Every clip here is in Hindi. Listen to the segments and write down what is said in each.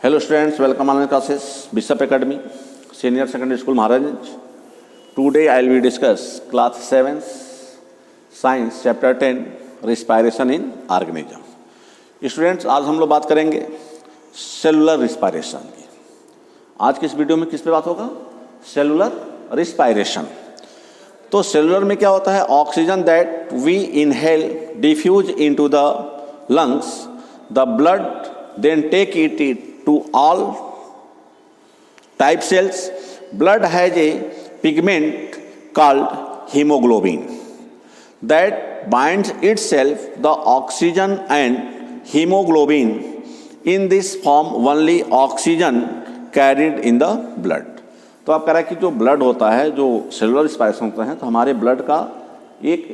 Hello students, welcome online classes, Bishop Academy, Senior Secondary School Maharajganj. Today I will discuss class 7, Science Chapter 10, Respiration in Organism. Students, आज हम लोग बात करेंगे सेलुलर रिस्पायरेशन की। आज के इस वीडियो में किस पे बात होगा? Cellular respiration. तो सेलुलर में क्या होता है? Oxygen that we inhale diffuse into the lungs, the blood then take it to all type cells. Blood has a pigment called hemoglobin that binds itself the oxygen and hemoglobin. In this form only oxygen carried in the blood. तो आप कह रहे हैं कि जो ब्लड होता है, जो सेलुलर रिस्पायरेशन होता है, तो हमारे ब्लड का एक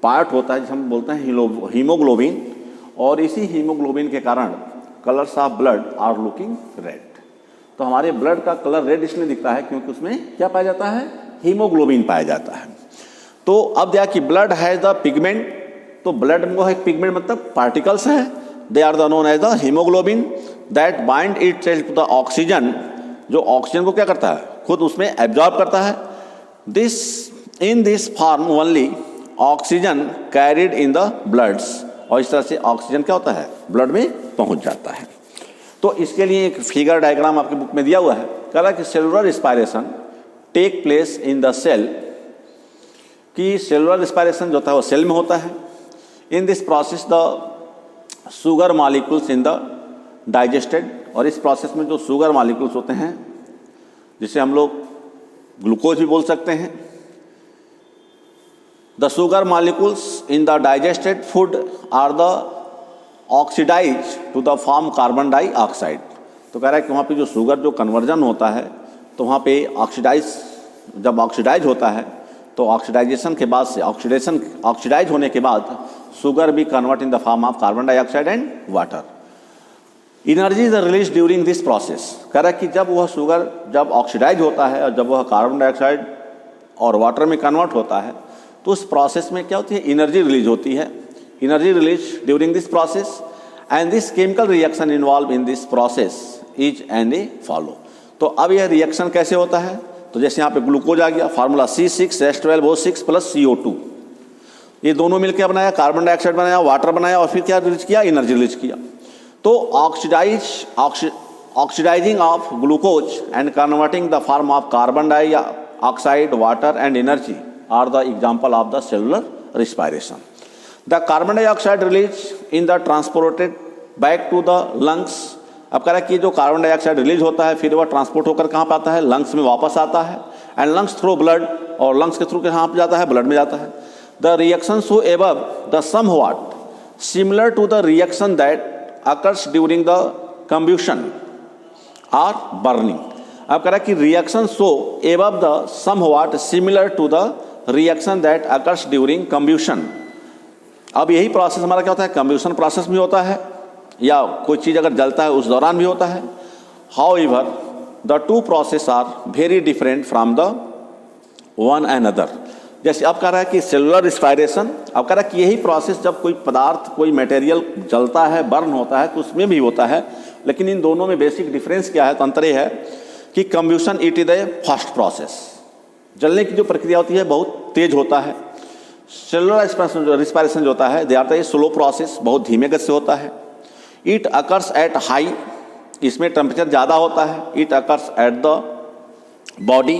पार्ट होता है जिसे हम बोलते हैं हीमोग्लोबिन, और इसी हीमोग्लोबिन के कारण colours of blood are looking red. तो हमारे ब्लड का कलर रेड इसलिए दिखता है क्योंकि उसमें क्या पाया जाता है? हीमोग्लोबिन पाया जाता है। तो अब देखा कि ब्लड हैज द पिगमेंट, तो ब्लड में वो है पिगमेंट मतलब पार्टिकल्स है, they are the known as the haemoglobin that bind itself to the oxygen, जो ऑक्सीजन को क्या करता है? खुद उसमें एब्जॉर्ब करता है। This in this form only oxygen carried in the bloods, और इस तरह से ऑक्सीजन क्या होता है? ब्लड में पहुंच जाता है। तो इसके लिए एक फिगर डायग्राम आपकी बुक में दिया हुआ है। कह रहा है कि cellular respiration take place in the cell, कि सेलुलर रिस्पायरेशन जो होता है वो सेल में होता है। In this process the sugar molecules in the digested, और इस प्रोसेस में जो शुगर मॉलिक्यूल्स होते हैं जिसे हम लोग ग्लूकोज भी बोल सकते हैं, the sugar molecules in the digested food are the oxidized to the form carbon dioxide. तो कह रहा है कि वहाँ पे जो शुगर जो कन्वर्जन होता है, तो वहाँ पे जब ऑक्सीडाइज होता है तो ऑक्सीडाइजेशन के बाद से ऑक्सीडाइज होने के बाद शुगर भी convert in the form of carbon dioxide and water. Energy is release during this process. कह रहा है कि जब वह शुगर जब ऑक्सीडाइज होता है और जब वह कार्बन डाइऑक्साइड और वाटर में कन्वर्ट होता है, तो उस प्रोसेस में क्या होती है? एनर्जी रिलीज होती है। Energy release during this process and this chemical reaction involve in this process is and A follow. तो अब यह रिएक्शन कैसे होता है? तो जैसे यहाँ पे ग्लूकोज आ गया, फार्मूला C6H12O6 प्लस CO2, ये दोनों मिलकर बनाया, कार्बन डाइऑक्साइड बनाया, वाटर बनाया, और फिर क्या रिलीज किया? एनर्जी रिलीज किया। तो oxidising of glucose and converting the form of carbon dioxide, water and energy are the example of the cellular respiration. The carbon dioxide released in the transported back to the lungs. अब कह रहा है कि जो कार्बन डाइऑक्साइड रिलीज होता है फिर वह ट्रांसपोर्ट होकर कहाँ पे आता है? लंग्स में वापस आता है, एंड लंग्स थ्रू ब्लड, और लंग्स के थ्रू कहाँ पे जाता है? ब्लड में जाता है। The reaction so above the somewhat similar to the reaction that occurs during the combustion और बर्निंग। अब कह रहा है कि reaction so above the somewhat similar to the reaction that occurs during combustion. अब यही प्रोसेस हमारा क्या होता है? कंब्यूशन प्रोसेस भी होता है, या कोई चीज़ अगर जलता है उस दौरान भी होता है। However the two process are very different from the one another. जैसे अब कह रहा है कि सेलुलर रिस्पायरेशन, अब कह रहा है कि यही प्रोसेस जब कोई पदार्थ कोई मटेरियल जलता है, बर्न होता है, तो उसमें भी होता है, लेकिन इन दोनों में बेसिक डिफरेंस क्या है? तो अंतर है कि combustion it is the first process, जलने की जो प्रक्रिया होती है बहुत तेज होता है। सेलुलर रिस्पायरेशन जो होता है they are the slow process, बहुत धीमे गति से होता है। इट अकर्स एट हाई, इसमें टेम्परेचर ज़्यादा होता है। It occurs at the body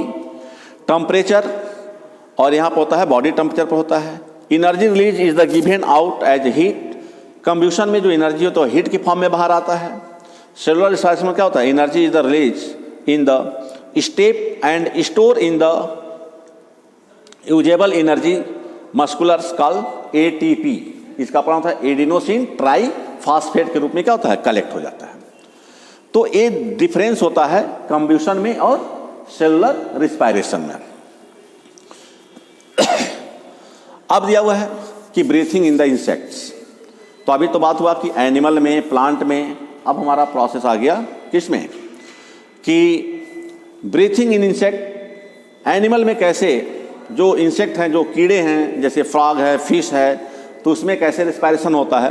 temperature, और यहाँ पर होता है बॉडी टेम्परेचर पर होता है। Energy release is the given out as heat. Combustion में जो एनर्जी हो तो हीट की फॉर्म में बाहर आता है। सेलुलर रिस्पायरेशन में क्या होता है? Energy is the release in the step and store in the usable energy muscular skull ATP, इसका प्रमाण होता है एडिनोसिन ट्राइफॉस्फेट के रूप में क्या होता है? कलेक्ट हो जाता है। तो ये डिफरेंस होता है कंब्यूशन में और सेलुलर रिस्पायरेशन में। अब दिया हुआ है कि ब्रीथिंग इन द इंसेक्ट्स। तो अभी तो बात हुआ कि एनिमल में, प्लांट में, अब हमारा प्रोसेस आ गया किस में? कि ब्रीथिंग इन इंसेक्ट। एनिमल में कैसे जो इंसेक्ट हैं, जो कीड़े हैं, जैसे फ्रॉग है, फिश है, तो उसमें कैसे रिस्पायरेशन होता है?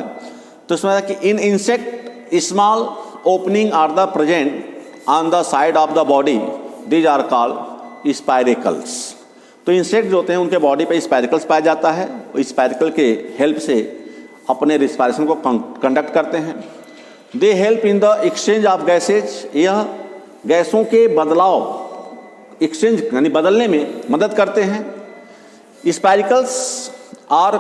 तो इसमें कि इन insect small opening are the present on the side of the body, these are called spiracles. तो इंसेक्ट जो होते हैं उनके बॉडी पे स्पाइरिकल्स पाया जाता है, स्पाइरिकल के हेल्प से अपने रिस्पायरेशन को कंडक्ट करते हैं. They help in the exchange of gases, यह गैसों के बदलाव एक्सचेंज यानी बदलने में मदद करते हैं. Spiracles are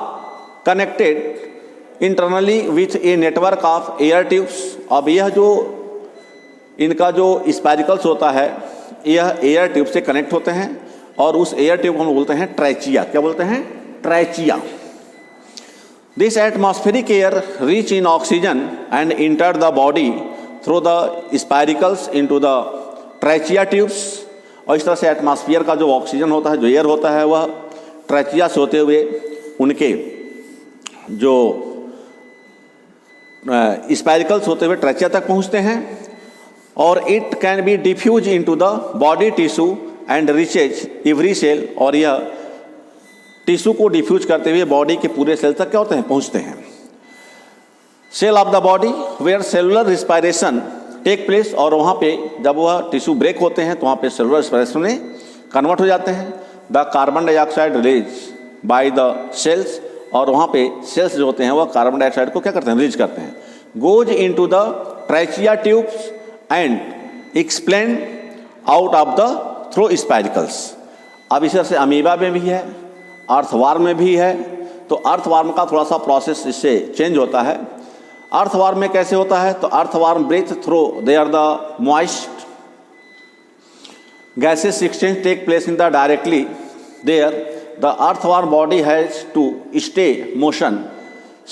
connected internally with a network of air tubes. अब यह जो इनका जो स्पाइरिकल्स होता है यह एयर ट्यूब से कनेक्ट होते हैं और उस एयर ट्यूब को हम बोलते हैं ट्रैचिया. क्या बोलते हैं? Trachea. This atmospheric air reach in oxygen and enter the body through the spiracles into the trachea tubes. और इस तरह से एटमॉस्फेयर का जो ऑक्सीजन होता है, जो एयर होता है, वह ट्रैचिया से होते हुए उनके जो स्पाइरिकल्स होते हुए ट्रैचिया तक पहुंचते हैं. और it can be diffuse into the body tissue and reaches every cell. और यह टिश्यू को डिफ्यूज करते हुए बॉडी के पूरे सेल तक क्या होते हैं? पहुंचते हैं. Cell of the body where cellular respiration take place. और वहाँ पे जब वह टिश्यू ब्रेक होते हैं तो वहाँ पे सेलुलर रिस्पायरेशन में कन्वर्ट हो जाते हैं. The carbon dioxide release by the cells. और वहाँ पे सेल्स जो होते हैं वह कार्बन डाइऑक्साइड को क्या करते हैं? रिलीज करते हैं. Goes into the trachea tubes and explain out of the through spiracles. अब इस तरह से अमीबा में भी है, अर्थवार्म में भी है. तो अर्थवार्म का थोड़ा सा प्रोसेस इससे चेंज होता है. अर्थवार्म में कैसे होता है? तो earthworm breathe through they are the moist gases exchange take place in the directly there. The earthworm body has to stay motion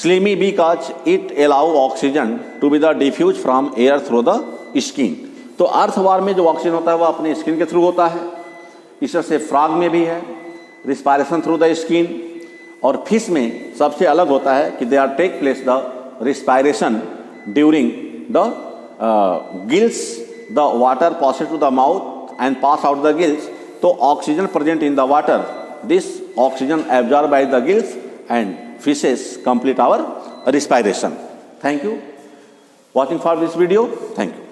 slimy because it allow oxygen to be the diffuse from air through the skin. तो अर्थवार्म में जो ऑक्सीजन होता है वह अपने स्किन के थ्रू होता है. इस तरह से फ्रॉग में भी है रिस्पायरेशन थ्रू द स्किन. और फिश में सबसे अलग होता है कि they are take place the respiration during the gills. The water passes to the mouth and pass out the gills. तो oxygen present in the water, this oxygen absorb by the gills and fishes complete our respiration. Thank you watching for this video. Thank you.